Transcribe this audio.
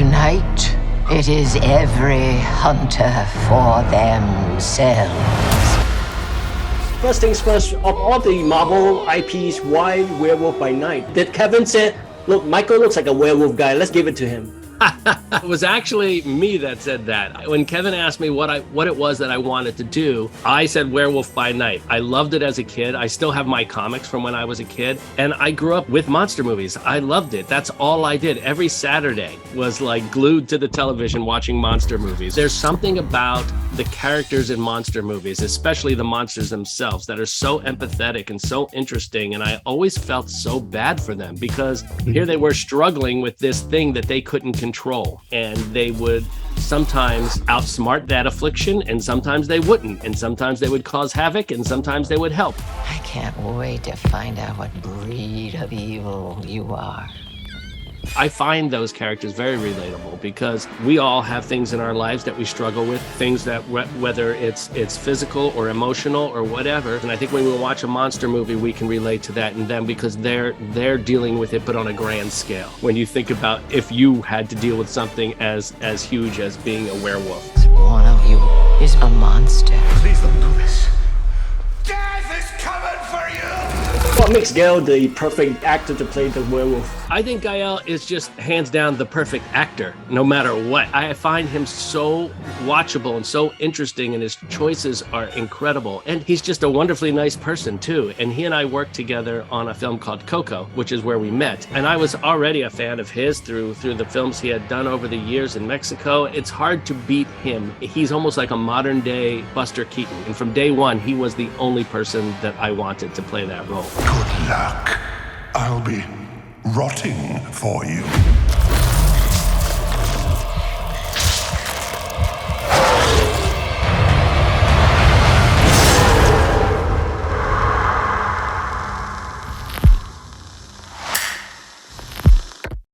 Tonight, it is every hunter for themselves. First things first, of all the Marvel IPs, why Werewolf by Night? Did Kevin say, look, Michael looks like a werewolf guy, let's give it to him? It was actually me that said that. When Kevin asked me what it was that I wanted to do, I said Werewolf by Night. I loved it as a kid. I still have my comics from when I was a kid. And I grew up with monster movies. I loved it. That's all I did. Every Saturday was like glued to the television watching monster movies. There's something about the characters in monster movies, especially the monsters themselves, that are so empathetic and so interesting. And I always felt so bad for them because here they were struggling with this thing that they couldn't control, and they would sometimes outsmart that affliction, and sometimes they wouldn't, and sometimes they would cause havoc, and sometimes they would help. I can't wait to find out what breed of evil you are. I find those characters very relatable because we all have things in our lives that we struggle with, things that whether it's physical or emotional or whatever. And I think when we watch a monster movie, we can relate to that in them because they're dealing with it, but on a grand scale. When you think about if you had to deal with something as huge as being a werewolf. One of you is a monster. Please don't do this. Death is coming for you! What makes Gael the perfect actor to play the werewolf? I think Gael is just hands down the perfect actor, no matter what. I find him so watchable and so interesting, and his choices are incredible. And he's just a wonderfully nice person, too. And he and I worked together on a film called Coco, which is where we met. And I was already a fan of his through the films he had done over the years in Mexico. It's hard to beat him. He's almost like a modern-day Buster Keaton. And from day one, he was the only person that I wanted to play that role. Good luck. I'll be rotting for you.